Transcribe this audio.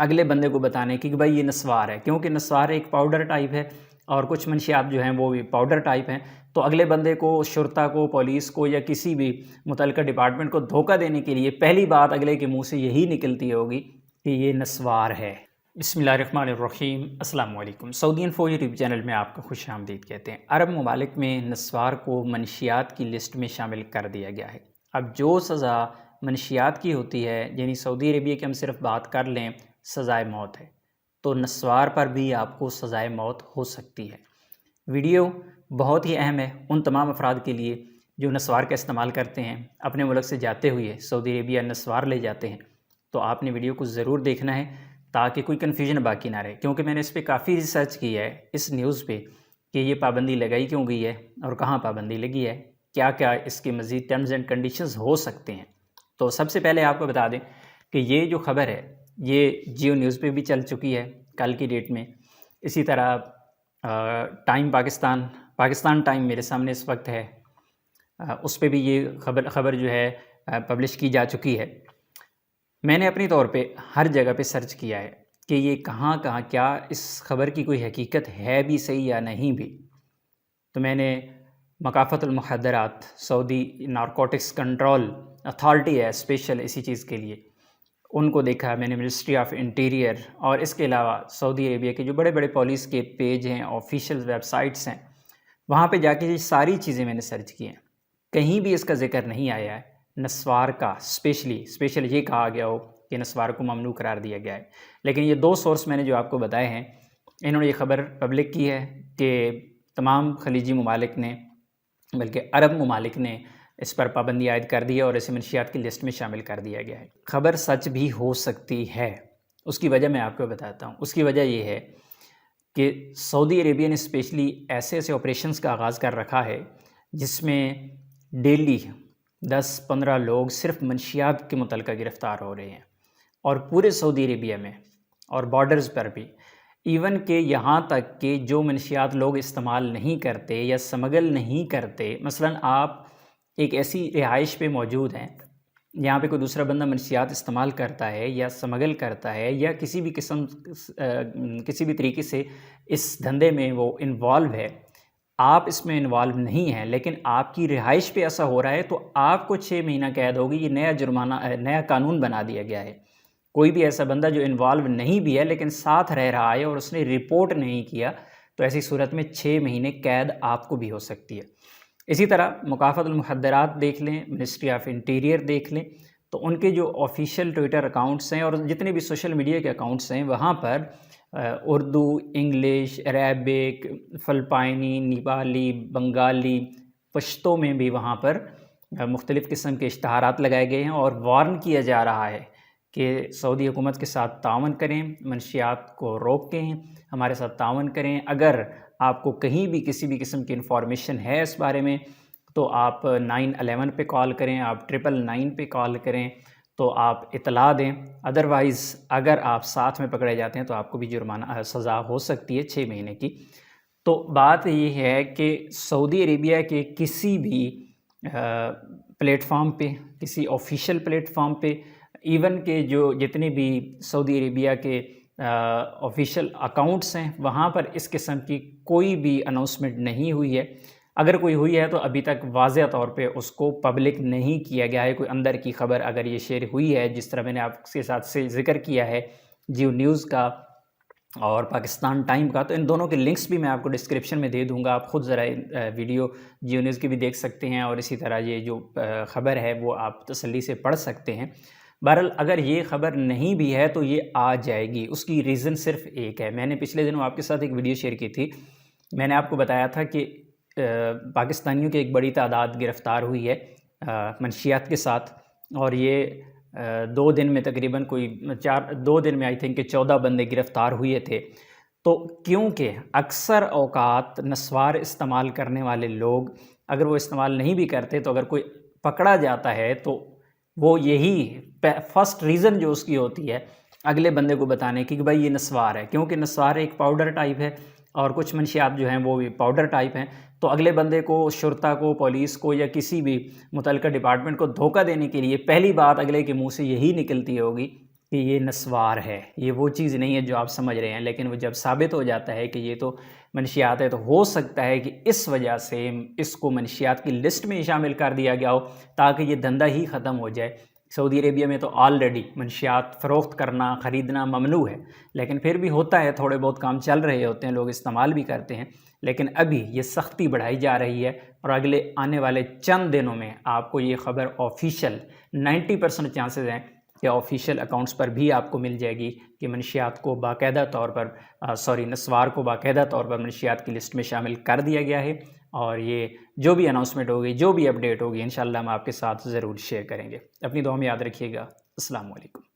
اگلے بندے کو بتانے کی کہ بھائی یہ نسوار ہے، کیونکہ نسوار ایک پاؤڈر ٹائپ ہے اور کچھ منشیات جو ہیں وہ بھی پاؤڈر ٹائپ ہیں، تو اگلے بندے کو، شرطا کو، پولیس کو یا کسی بھی متعلقہ ڈپارٹمنٹ کو دھوکہ دینے کے لیے پہلی بات اگلے کے منہ سے یہی نکلتی ہوگی کہ یہ نسوار ہے۔ بسم اللہ الرحمن الرحیم، السلام علیکم۔ سعودی انفو یوٹیوب چینل میں آپ کا خوش آمدید کہتے ہیں۔ عرب ممالک میں نسوار کو منشیات کی لسٹ میں شامل کر دیا گیا ہے۔ اب جو سزا منشیات کی ہوتی ہے، یعنی سعودی عربیہ کی ہم صرف بات کر لیں، سزائے موت ہے، تو نسوار پر بھی آپ کو سزائے موت ہو سکتی ہے۔ ویڈیو بہت ہی اہم ہے ان تمام افراد کے لیے جو نسوار کا استعمال کرتے ہیں، اپنے ملک سے جاتے ہوئے سعودی عربیہ نسوار لے جاتے ہیں، تو آپ نے ویڈیو کو ضرور دیکھنا ہے تاکہ کوئی کنفیوژن باقی نہ رہے، کیونکہ میں نے اس پہ کافی ریسرچ کی ہے اس نیوز پہ کہ یہ پابندی لگائی کیوں گئی ہے اور کہاں پابندی لگی ہے، کیا کیا اس کے مزید ٹرمز اینڈ کنڈیشنز ہو سکتے ہیں۔ تو سب سے پہلے آپ کو بتا دیں کہ یہ جو خبر ہے یہ جیو نیوز پہ بھی چل چکی ہے کل کی ڈیٹ میں، اسی طرح ٹائم پاکستان ٹائم میرے سامنے اس وقت ہے، اس پہ بھی یہ خبر جو ہے پبلش کی جا چکی ہے۔ میں نے اپنی طور پہ ہر جگہ پہ سرچ کیا ہے کہ یہ کہاں کیا اس خبر کی کوئی حقیقت ہے بھی صحیح یا نہیں بھی، تو میں نے مکافحت المخدرات، سعودی نارکوٹکس کنٹرول اتھارٹی ہے اسپیشل اسی چیز کے لیے، ان کو دیکھا، میں نے منسٹری آف انٹیریئر اور اس کے علاوہ سعودی عربیہ کے جو بڑے بڑے پولیس کے پیج ہیں، آفیشیل ویب سائٹس ہیں، وہاں پہ جا کے یہ ساری چیزیں میں نے سرچ کی ہیں، کہیں بھی اس کا ذکر نہیں آیا ہے نسوار کا اسپیشل یہ کہا گیا ہو کہ نسوار کو ممنوع قرار دیا گیا ہے۔ لیکن یہ دو سورس میں نے جو آپ کو بتائے ہیں، انہوں نے یہ خبر پبلک کی ہے کہ تمام خلیجی ممالک نے، بلکہ عرب ممالک نے اس پر پابندی عائد کر دی ہے اور اسے منشیات کی لسٹ میں شامل کر دیا گیا ہے۔ خبر سچ بھی ہو سکتی ہے، اس کی وجہ میں آپ کو بتاتا ہوں۔ اس کی وجہ یہ ہے کہ سعودی عربیہ نے اسپیشلی ایسے آپریشنز کا آغاز کر رکھا ہے جس میں ڈیلی 10-15 لوگ صرف منشیات کے متعلقہ گرفتار ہو رہے ہیں، اور پورے سعودی عربیہ میں اور بارڈرز پر بھی، ایون کہ یہاں تک کہ جو منشیات لوگ استعمال نہیں کرتے یا سمگل نہیں کرتے، مثلا آپ ایک ایسی رہائش پہ موجود ہیں یہاں پہ کوئی دوسرا بندہ منشیات استعمال کرتا ہے یا سمگل کرتا ہے یا کسی بھی طریقے سے اس دھندے میں وہ انوالو ہے، آپ اس میں انوالو نہیں ہیں لیکن آپ کی رہائش پہ ایسا ہو رہا ہے، تو آپ کو 6 مہینہ قید ہوگی۔ یہ نیا قانون بنا دیا گیا ہے۔ کوئی بھی ایسا بندہ جو انوالو نہیں بھی ہے لیکن ساتھ رہ رہا ہے اور اس نے رپورٹ نہیں کیا، تو ایسی صورت میں 6 مہینے قید آپ کو بھی ہو سکتی ہے۔ اسی طرح مکافحت المخدرات دیکھ لیں، منسٹری آف انٹیریئر دیکھ لیں، تو ان کے جو آفیشیل ٹویٹر اکاؤنٹس ہیں اور جتنے بھی سوشل میڈیا کے اکاؤنٹس ہیں، وہاں پر اردو، انگلش، عربک، فلپائنی، نیپالی، بنگالی، پشتو میں بھی وہاں پر مختلف قسم کے اشتہارات لگائے گئے ہیں اور وارن کیا جا رہا ہے کہ سعودی حکومت کے ساتھ تعاون کریں، منشیات کو روکیں، ہمارے ساتھ تعاون کریں۔ اگر آپ کو کہیں بھی کسی بھی قسم کی انفارمیشن ہے اس بارے میں تو آپ 911 پہ کال کریں، آپ 999 پہ کال کریں تو آپ اطلاع دیں، ادروائز اگر آپ ساتھ میں پکڑے جاتے ہیں تو آپ کو بھی جرمانہ سزا ہو سکتی ہے 6 مہینے کی۔ تو بات یہ ہے کہ سعودی عربیہ کے کسی بھی پلیٹ فارم پہ، کسی آفیشیل پلیٹ فارم پہ، ایون کہ جو جتنے بھی سعودی عربیہ کے آفیشیل اکاؤنٹس ہیں، وہاں پر اس قسم کی کوئی بھی اناؤنسمنٹ نہیں ہوئی ہے۔ اگر کوئی ہوئی ہے تو ابھی تک واضح طور پہ اس کو پبلک نہیں کیا گیا ہے۔ کوئی اندر کی خبر اگر یہ شیئر ہوئی ہے، جس طرح میں نے آپ کے ساتھ سے ذکر کیا ہے جیو نیوز کا اور پاکستان ٹائم کا، تو ان دونوں کے لنکس بھی میں آپ کو ڈسکرپشن میں دے دوں گا، آپ خود ذرا ویڈیو جیو نیوز کی بھی دیکھ سکتے ہیں اور اسی طرح یہ جو خبر ہے وہ آپ تسلی سے پڑھ سکتے ہیں۔ بہرحال اگر یہ خبر نہیں بھی ہے تو یہ آ جائے گی، اس کی ریزن صرف ایک ہے۔ میں نے پچھلے دنوں آپ کے ساتھ ایک ویڈیو شیئر کی تھی، میں نے آپ کو بتایا تھا کہ پاکستانیوں کی ایک بڑی تعداد گرفتار ہوئی ہے منشیات کے ساتھ، اور یہ 2 دن میں تقریباً 2 دن میں آئی تھنک کہ 14 بندے گرفتار ہوئے تھے۔ تو کیونکہ اکثر اوقات نسوار استعمال کرنے والے لوگ اگر وہ استعمال نہیں بھی کرتے تو اگر کوئی پکڑا جاتا ہے تو وہ یہی فرسٹ ریزن جو اس کی ہوتی ہے اگلے بندے کو بتانے کی کہ بھائی یہ نسوار ہے، کیونکہ نسوار ایک پاؤڈر ٹائپ ہے اور کچھ منشیات جو ہیں وہ بھی پاؤڈر ٹائپ ہیں، تو اگلے بندے کو، شرطا کو، پولیس کو یا کسی بھی متعلقہ ڈپارٹمنٹ کو دھوکہ دینے کے لیے پہلی بات اگلے کے منہ سے یہی نکلتی ہوگی کہ یہ نسوار ہے، یہ وہ چیز نہیں ہے جو آپ سمجھ رہے ہیں، لیکن وہ جب ثابت ہو جاتا ہے کہ یہ تو منشیات ہے تو ہو سکتا ہے کہ اس وجہ سے اس کو منشیات کی لسٹ میں شامل کر دیا گیا ہو تاکہ یہ دھندا ہی ختم ہو جائے۔ سعودی عربیہ میں تو آلریڈی منشیات فروخت کرنا خریدنا ممنوع ہے، لیکن پھر بھی ہوتا ہے، تھوڑے بہت کام چل رہے ہوتے ہیں، لوگ استعمال بھی کرتے ہیں، لیکن ابھی یہ سختی بڑھائی جا رہی ہے اور اگلے آنے والے چند دنوں میں آپ کو یہ خبر آفیشیل 90% چانسز ہیں کہ آفیشیل اکاؤنٹس پر بھی آپ کو مل جائے گی کہ منشیات کو باقاعدہ طور پر نسوار کو باقاعدہ طور پر منشیات کی لسٹ میں شامل کر دیا گیا ہے، اور یہ جو بھی اناؤنسمنٹ ہوگی، جو بھی اپڈیٹ ہوگی، انشاءاللہ ہم آپ کے ساتھ ضرور شیئر کریں گے۔ اپنی دعا میں یاد رکھیے گا۔ السلام علیکم۔